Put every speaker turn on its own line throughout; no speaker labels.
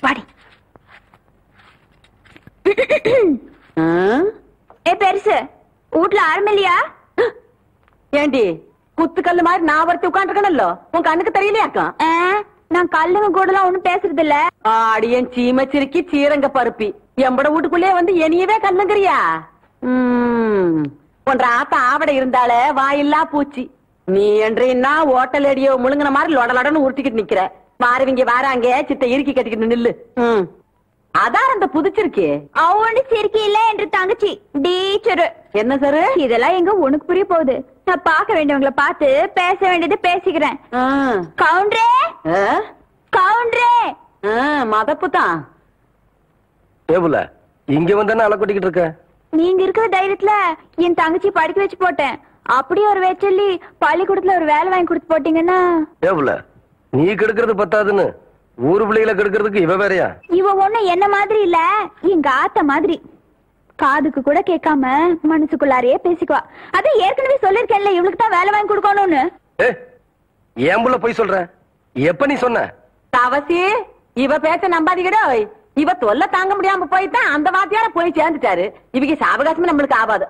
வாடி. பெருசு வீட்டுல ஆரம்பம் இல்லையா?
ஏண்டி குத்து கல்லு மாதிரி நான் ஒருத்தி உட்காந்துருக்கணும்ல, உன் கண்ணுக்கு தெரியலையாக்கா?
நான் கல்லுங்க கூட எல்லாம் ஒண்ணும் பேசுறது இல்ல.
ஆடியன் சீமச்சிருக்கி சீரங்க பருப்பி எம்பட வீட்டுக்குள்ளே வந்து என்னையவே கல்லுங்கிறியா? ஒன்ற ஆத்த ஆவடை இருந்தால வாயில்லா பூச்சி. நீ என்றா ஓட்டல் அடியோ முழுங்கின மாதிரி லொடலொடன்னு உருட்டிக்கிட்டு நிக்கிற. மாறுவீங்க வாராங்க சித்த இறுக்கி கட்டிக்கிட்டு நில்லு. அதான் அந்த புதுச்சிருக்கே
அவனு சிரிக்கி இல்ல என்று தங்கச்சி டீச்சரு.
என்ன சார்
இதெல்லாம் எங்க உனக்கு புரிய போகுது? நான் பார்க்க வேண்டியவங்களை பார்த்து பேச வேண்டியது பேசிக்கிறேன். கவுண்டரே கவுண்டரே.
மதப்பு தான்
இங்க வந்தானே அலை கொட்டிக்கிட்டு இருக்க.
நீங்க இருக்கிற தைரியத்துல என் தங்கச்சி படிக்க வச்சு போட்டேன். அப்படியே ஒரு வேச்சொல்லி பள்ளிக்கூடத்துல ஒரு வேலை வாங்கி கொடுத்து போட்டீங்கன்னா.
நீ கெடுக்கிறது பத்தாதுன்னு ஊரு பிள்ளைகளை கெடுக்கிறதுக்கு இவ வேறையா?
இவ ஒண்ணு என்ன மாதிரி இல்ல, எங்க ஆத்த மாதிரி. காதுக்கு கூட கேட்காம மனசுக்குள்ளாரையே பேசிக்குவா. அது ஏற்கனவே சொல்லிருக்கேன்ல இவளுக்கு தான் வேலை வாங்கி கொடுக்கணும்னு.
ஏன் புள்ள போய் சொல்ற? எப்ப நீ சொன்ன?
தவசி இவ பேச்ச நம்பாதீங்கடோ. இவ தொல்லை தாங்க முடியாம போய்தான் அந்த வாத்தியார போய் சேர்ந்துட்டாரு. இவங்க சாவகாசமே நம்மளுக்கு ஆகாது.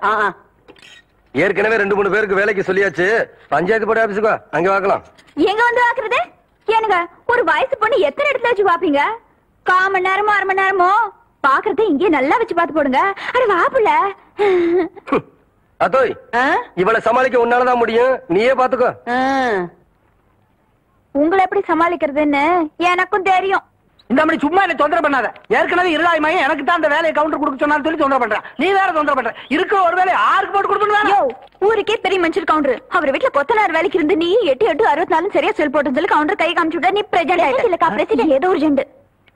ஏற்கனவே 2-3 பேருக்கு வேலைக்கு சொல்லியாச்சு. பஞ்சாயத்து போர்டு ஆபீஸுக்கோ, அங்க வாக்கலாம்.
எங்க வந்து வாக்குறது? ஏனுங்க ஒரு வயசு பொண்ணு எத்தனை இடத்துல வச்சு பாப்பீங்க? 1/4 மணி நேரமோ 1/2 மணி நேரமோ பாக்குறத இங்கே நல்லா வச்சு பாத்து போடுங்க. அட வாப்புல
அதோய் இவளை சமாளிக்க உன்னாலதான் முடியும். நீயே பாத்துக்கோ.
உங்களை எப்படி சமாளிக்கிறதுன்னு எனக்கும் தெரியும்.
இந்த மாதிரி சும்மா என்ன தொந்தரவு பண்ணாத. ஏற்கனவே இருளாய்மையும் எனக்கு தான் அந்த வேலையை கவுண்டர் கொடுக்க சொன்னாலும் சொல்லி தொந்தரவு பண்றேன். நீ வேற தொந்தரவு பண்ற. இருக்கிற ஒரு வேலையை ஆருக்கு போட்டு கொடுக்கணும்?
ஊருக்கே பெரிய மனுஷர் கவுண்டர். அவர் வீட்டுல கொத்தனார் வேலைக்கு இருந்து நீ 8 64 சரியா செல் போட்டு சொல்லி கவுண்டர் கை காமிச்சு விட்டா நீ பிரசிடென்ட் ஏதோ ஒரு ஜெண்டு.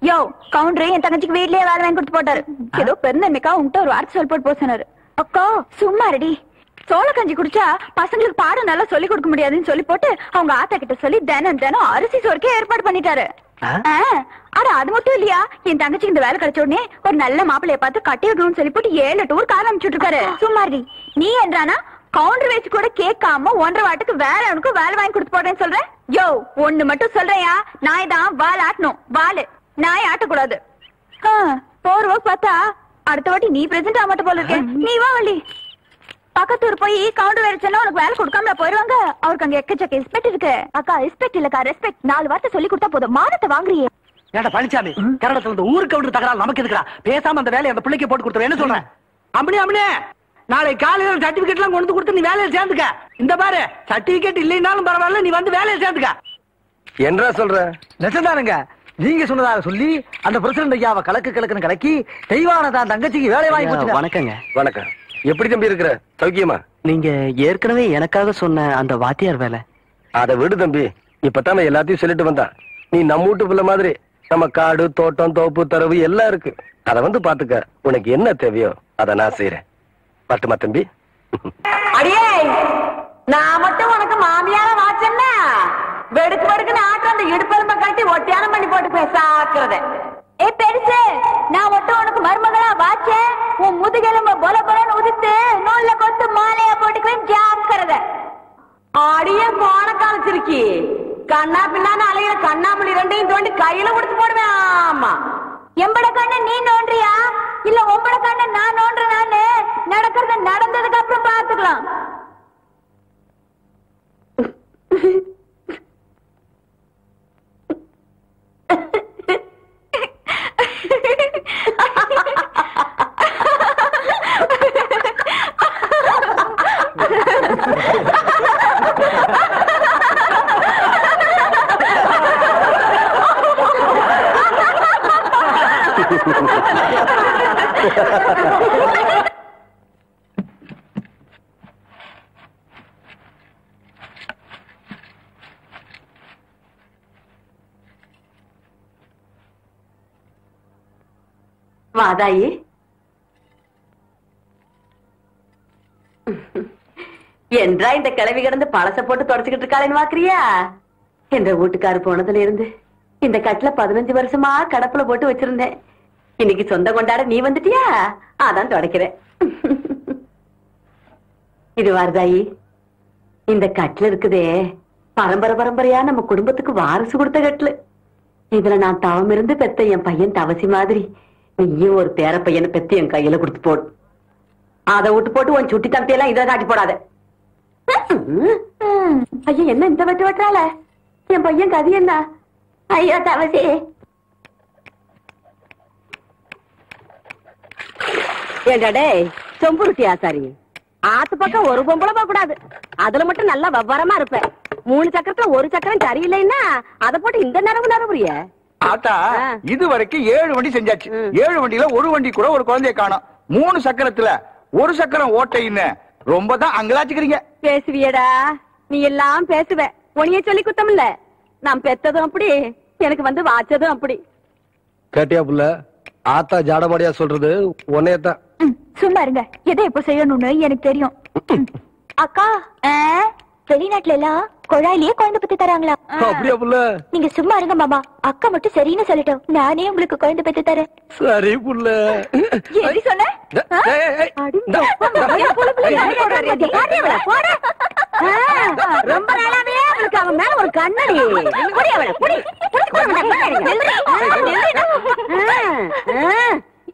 யோ கவுண்டர் என் தங்கச்சிக்கு வீட்லயே வேலை வாங்கி கொடுத்து போட்டாரு. ஏதோ பெருந்தன்மைக்கா உங்ககிட்ட ஒரு வார்த்தை சொல் போட்டு போக சொன்னாரு. அக்கா சும்மா ரெடி. சோள கஞ்சி குடிச்சா பசங்களுக்கு பாடம் நல்லா சொல்லி கொடுக்க முடியாதுன்னு சொல்லி போட்டு அவங்க ஆத்தா கிட்ட சொல்லி தினம் அரிசி சோறுக்கே ஏற்பாடு பண்ணிட்டாரு. அட அது மட்டும் இல்லையா, என் தங்கச்சிக்கு இந்த வேலை கிடைச்ச உடனே ஒரு நல்ல மாப்பிள்ளைய பார்த்து கட்டி வைக்கணும்னு சொல்லி போட்டு 7 டூர் காலம் அனுப்பிச்சுட்டு இருக்காரு. சும்மாடி நீ என்றானா கவுண்டர் வச்சு கூட கேட்காம 1.5 வாட்டுக்கு வேற அவனுக்கு வேலை வாங்கி கொடுத்து போடுறேன்னு சொல்றேன். யோ ஒண்ணு மட்டும் சொல்றேயா, நாய் தான் வால் ஆட்டணும். வாலு நாய் ஆட்டக்கூடாது. போறவ பார்த்தா அடுத்த வாட்டி நீ பிரசன்ட் ஆக மாட்ட போல இருக்க. நீ வா வள்ளி. பக்கத்தூர் போய் கவுண்டர் வேலைச்சா உனக்கு வேலை கொடுக்காம போயிருவாங்க. அவருக்கு அங்க எக்கச்சக்க ரெஸ்பெக்ட் இருக்கு. அக்கா ரெஸ்பெக்ட் இல்லக்கா ரெஸ்பெக்ட். 4 வார்த்தை சொல்லி கொடுத்தா போதும். மானத்தை வாங்குறியே.
ஏடா பழனிசாமி, கன்னடத்துல இருந்து ஊருக்கு கவுண்டர் தகராறு நமக்கு எதுக்குறா? பேசாம அந்த வேலையை அந்த பிள்ளைக்கு போட்டு கொடுத்துரு. என்ன சொல்றேன்? அம்மனே நாளை காலையில சர்டிபிகேட் எல்லாம் கொண்டு கொடுத்து நீ வேலையை சேர்ந்துக்க. இந்த பாரு சர்டிபிகேட் இல்லைன்னாலும் பரவாயில்ல, நீ வந்து வேலையை சேர்ந்துக்க.
என்ன சொல்ற?
நெசந்தானுங்க. நீங்க சொன்னதாக சொல்லி அந்த பிரசிடண்ட் ஐயாவை கலக்குன்னு கலக்கி தெய்வானதான் தங்கச்சிக்கு வேலை வாங்கி கொடுத்து.
வணக்கங்க.
வணக்கம். எப்படி தம்பி இருக்கிற? சௌக்கியமா?
நீங்க ஏற்கனவே எனக்காக சொன்ன அந்த வாத்தியார் வேலை
அதை விடு தம்பி. இப்பதான் எல்லாத்தையும் சொல்லிட்டு வந்தா. நீ நம்ம வீட்டு பிள்ளை மாதிரி நம்ம காடு தோட்டம் தோப்பு தரவு எல்லாம் இருக்கு. அத வந்து பாத்துக்க. உனக்கு என்ன தேவையோ அதை நான் செய்யறேன். பட்டுமா தம்பி?
அடியே நான் மட்டும் உனக்கு மாமியார வாச்சன்னா வெடுக்கு வெடுக்குன்னு ஆட்டம் அந்த இடுப்பெரும்ப கட்டி ஒட்டியானம் பண்ணி போட்டு பேசாக்குறத.
பெருசு நான் மட்டும் உனக்கு மருமகளா வாச்சேன். உன் முதுகெலும்ப பொல பொலன்னு உதித்து நூல்ல கொத்து மாலையா போட்டுக்குவேன். ஜாக்கிரத.
அடியே கோண காமிச்சிருக்கி. கண்ணா பின்னான்னு அலையிற கண்ணாமணி 2ஐயும் தோண்டி கையில கொடுத்து போடுவேன். ஆமா
எம்பட கண்ணு நீ நோன்றியா இல்ல உம்பட கண்ணு நான் நோன்றனான்னு நடக்கிறது நடந்ததுக்கு அப்புறம் பாத்துக்கலாம்.
வாதாயி என்றா இந்த கிளவி கிடந்து பழச போட்டு தொடச்சுக்கிட்டு இருக்காளேன்னு வாக்குறியா? என்ற வீட்டுக்காரு போனதுல இருந்து இந்த கட்டுல 15 வருஷமா கடப்புல போட்டு வச்சிருந்தேன். இன்னைக்கு சொந்த கொண்டாட நீ வந்துட்டியா? அதான் தொடக்கிறேன். இது வாரதாயி இந்த கட்டுல இருக்குதே பரம்பரை பரம்பரையா நம்ம குடும்பத்துக்கு வாரிசு கொடுத்த கட்டலு. இதுல நான் தவம் இருந்து பெத்த என் பையன் தவசி மாதிரி நீயும் ஒரு பேர பையனை பெத்து என் கையில கொடுத்து போடு. அதை விட்டு போட்டு உன் சுட்டி தம்பியெல்லாம் இதை காட்டி போடாத. ஐயா என்ன இந்த வெட்டு வெட்டுறாள? என் பையன் கதி என்ன? ஐயா தவசி ஏண்டாடே சொம்புருட்டி ஆசாரி ஆத்து பக்கம் ஒரு பொம்பளை போக கூடாது. அதுல மட்டும் நல்லா விவரமா இருப்பேன். 3 சக்கரத்துல ஒரு சக்கரம் சரியில்லைன்னா அதை போட்டு இந்த நரம்புறிய
ஆத்தா. இது வரைக்கும் 7 வண்டி செஞ்சாச்சு. 7 வண்டியில ஒரு வண்டி கூட ஒரு குழந்தைய காணோம். 3 சக்கரத்துல ஒரு சக்கரம் ஓட்டைன்னு ரொம்ப தான் அங்கலாச்சுக்கிறீங்க.
பேசுவியடா நீ எல்லாம் பேசுவ. உனிய சொல்லி குத்தம் இல்ல. நான் பெத்ததும் அப்படி எனக்கு வந்து வாச்சதும் அப்படி.
கேட்டியா புள்ள? ஆத்தா ஜாடமாடியா சொல்றது உன்னையத்தான்.
சும்மா இருங்க. எதை எப்ப செய்யணும்னு எனக்கு தெரியும். அக்கா வெளிநாட்டுல எல்லாம் குழாயிலேயே குழந்தை பத்தி தராங்களா?
அப்படியா புள்ள?
நீங்க சும்மா இருங்க மாமா. அக்கா மட்டும் சரின்னு சொல்லட்டும். நானே உங்களுக்கு குழந்தை பத்தி தரேன்.
சரி புள்ள.
எப்படி சொன்ன?
ரொம்ப நாளாவே அவளுக்கு அவன் மேல ஒரு கண்ணடி.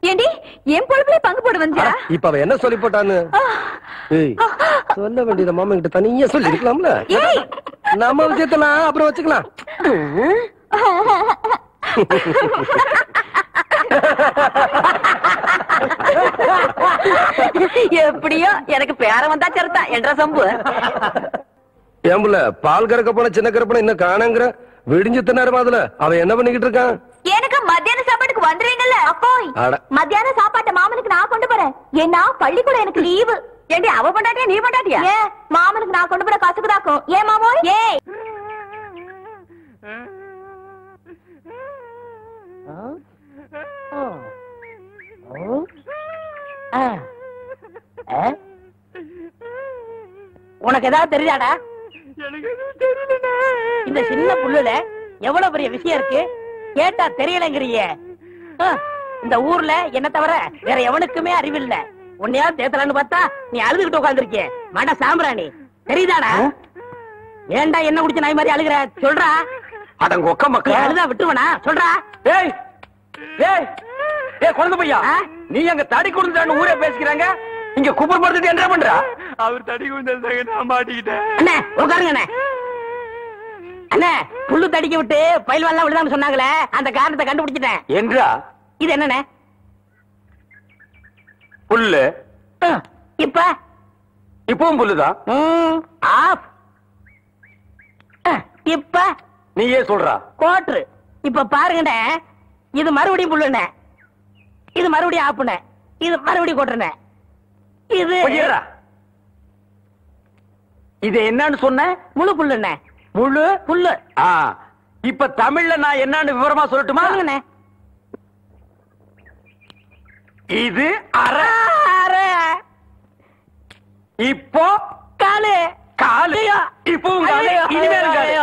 ஏண்டி என் பொழுப்புல பங்கு போட வந்தியா?
இப்ப அவ என்ன சொல்லி போட்டான்னு சொல்ல வேண்டியத மாமா கிட்ட தனியா சொல்லி இருக்கலாம்ல. நம்ம விஷயத்தெல்லாம் அப்புறம் வச்சுக்கலாம்.
எப்படியோ எனக்கு பேர வந்தா சரிதா என்ற சம்பு.
ஏம்புல பால் கறக்க போன சின்ன கறப்பன இன்னும் காணங்கிற விடிஞ்சு நேரம் அதுல அவன் என்ன பண்ணிக்கிட்டு இருக்கான்?
எனக்கு மத்தியான சாப்பாட்டுக்கு வந்துருவீங்கல்ல அக்கோய். மத்தியான சாப்பாட்டை மாமனுக்கு நான் கொண்டு போறேன். ஏன்னா பள்ளிக்கூடம் எனக்கு லீவு.
ஏண்டி அவ பண்ணாட்டியா நீ பண்ணாட்டியா?
ஏன் மாமனுக்கு நான் கொண்டு போற கசுக்குதாக்கும். ஏன் மாமோ? ஏய்
உனக்கு ஏதாவது தெரியாடா? இந்த சின்ன புல்லுல எவ்வளவு பெரிய விஷயம் இருக்கு. கேட்டா தெரியலங்கிறிய. இந்த ஊர்ல என்ன தவிர வேற எவனுக்குமே அறிவில்ல. உன்னையா தேத்தலான்னு பார்த்தா நீ அழுதுகிட்டு உட்காந்துருக்கிய. மட சாம்பிராணி தெரியுதாடா? ஏண்டா என்ன குடிச்ச நாய் மாதிரி அழுகுற? சொல்றா.
அடங்க ஒக்க மக்கள்
அழுதா விட்டுவனா? சொல்றா.
ஏய் ஏய் ஏய் குழந்தை பையா, நீ அங்க தடி கொடுத்தான்னு ஊரே பேசிக்கிறாங்க. இங்க குப்பர் படுத்துட்டு என்ன பண்றா? அவர் தடி கொடுத்தாங்க நான் மாட்டிக்கிட்டேன்.
அண்ணே உட்காருங்க அண்ணே. அண்ணே புல்லு தடிக்க விட்டு பயில்வான்லாம் விடுதான்னு சொன்னாங்களே அந்த காரணத்தை கண்டுபிடிச்சிட்டேன்.
என்றா?
இது என்னண்ணே?
புல்லு.
இப்ப
இப்பவும் புல்லுதான்.
ஆஃப். இப்ப
நீயே சொல்றா.
கோட்ரு. இப்ப பாருங்கண்ணே, இது மறுபடியும் புல்லுண்ணே, இது மறுபடியும் ஆப்புண்ணே, இது மறுபடியும் கோட்டுண்ணே. இது
இது என்னன்னு சொன்ன?
முழு புல்லுண்ணே.
முழு
புல்லு.
இப்ப தமிழ்ல நான் என்னன்னு விவரமா சொல்லட்டுமா? இது அரை. இப்போ
காலு.
காலு. இப்பவும் காலு. இனிமேல் காலு.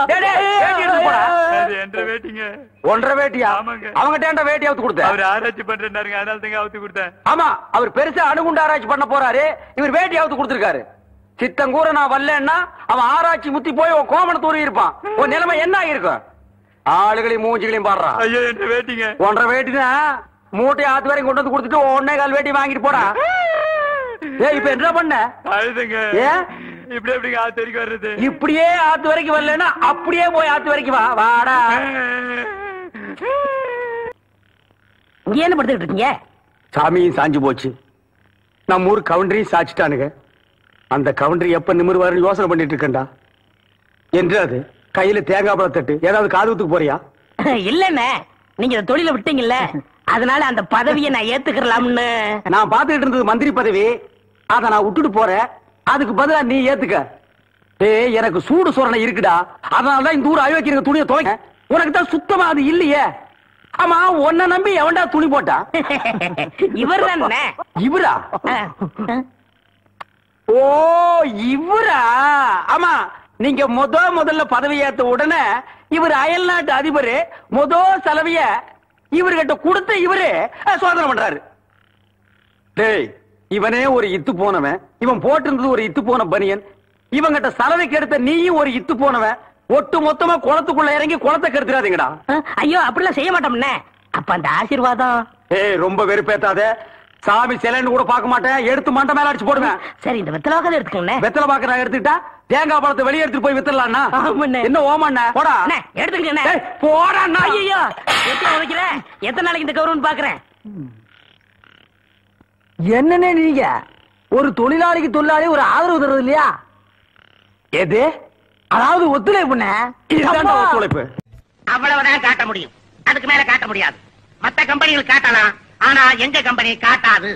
ஒன்றரை வேட்டியா? அவங்கிட்ட வேட்டி அவுத்து கொடுத்த.
அவர் ஆராய்ச்சி பண்றாருங்க, அதனால தாங்க அவுத்து கொடுத்தேன்.
ஆமா, அவர் பெருசா அணுகுண்டு ஆராய்ச்சி பண்ண போறாரு. இவர் வேட்டி அவுத்து கொடுத்திருக்காரு. சித்தங்கூர நான் வரலன்னா அவன் ஆராய்ச்சி முத்தி போய் கோமண தூரி இருப்பான். உன் நிலைமை என்ன ஆகிருக்கும்? ஆளுகளையும் மூஞ்சிகளையும் பாடுறான்.
ஐயோ என்ற வேட்டிங்க.
ஒன்றரை வேட்டினா மூட்டை ஆத்து வரைக்கும் கொண்டு வந்து கொடுத்துட்டு 1.25 வேட்டி வாங்கிட்டு போடா. இப்ப என்ன பண்ண?
அழுதுங்க.
ஏன்
இப்படி எப்படிங்க ஆத்து வரைக்கும் வர்றது?
இப்படியே ஆத்து வரைக்கும் வரலன்னா அப்படியே போய் ஆத்து வரைக்கும் வா. வாடா.
இங்க என்ன படுத்துக்கிட்டு இருக்கீங்க?
சாமியும் சாஞ்சு போச்சு. நம்ம ஊர் கவுண்டரையும் சாச்சிட்டானுங்க. அந்த கவுண்டரி எப்ப நிமிர்வாருன்னு யோசனை பண்ணிட்டு இருக்கேன்டா. என்று அது கையில தேங்காய் பழம் தட்டு ஏதாவது காதுத்துக்கு போறியா?
இல்லண்ணே, நீங்க இந்த தொழில விட்டீங்கல்ல, அதனால அந்த பதவியை நான் ஏத்துக்கலாம்னு.
நான் பாத்துக்கிட்டு இருந்தது மந்திரி பதவி. அத நான் விட்டுட்டு போறேன். அதுக்கு பதிலா நீ ஏத்துக்க. எனக்கு சூடு சொரணை இருக்குடா. அதனாலதான் இந்த ஊர் அயோக்கிய துணியை துவைக்க. உனக்கு தான் சுத்தமா அது இல்லையே. ஆமா, உன்னை நம்பி எவன்டா துணி போட்டா?
இவர் தானே.
இவரா? ஓ இவரா? ஆமா, நீங்க முதல்ல பதவி ஏத்த உடனே இவர் அயல் நாட்டு அதிபர் செலவிய இவர்கிட்ட கொடுத்த இவரு சோதனை பண்றாரு. டேய், இவனே ஒரு இத்து போனவன். இவன் போட்டிருந்தது ஒரு இத்து போன பனியன். இவங்கிட்ட சலவைக்கு எடுத்த நீயும் ஒரு இத்து போனவன். ஒட்டு மொத்தமா குளத்துக்குள்ள இறங்கி குளத்தை கெடுத்துறாதீங்கடா.
ஐயோ அப்படிலாம் செய்ய மாட்டோம்னே. அப்ப அந்த ஆசீர்வாதம்.
ஏய் ரொம்ப வெறுப்பேத்தாத. சாமி சிலைன்னு கூட பார்க்க மாட்டேன், எடுத்து மண்டை மேல அடிச்சு போடுவேன்.
சரி இந்த வெத்தலை வாக்காத எடுத்துக்கோங்க.
வெத்தலை பாக்க நான் எடுத்துக்கிட்டா தேங்காய் பழத்தை வெளியே எடுத்துட்டு போய் வித்துடலாம்னா என்ன ஓமண்ண போடா
எடுத்துக்கங்க.
போடா.
ஐயோ எத்தனை உதைக்கிறேன், எத்தனை நாளைக்கு இந்த கௌரவம் பாக்குறேன்.
என்னன்னு நீங்க ஒரு தொழிலாளிக்கு தொழிலாளி ஒரு ஆதரவு தருவது இல்லையா?
எது?
அதாவது ஒத்துழைப்புண்ணே.
இதுதான் ஒத்துழைப்பு.
அவ்வளவுதான் காட்ட முடியும், அதுக்கு மேல காட்ட முடியாது. மத்த கம்பெனிகள் காட்டலாம், ஆனா எங்க கம்பெனி காட்டாது.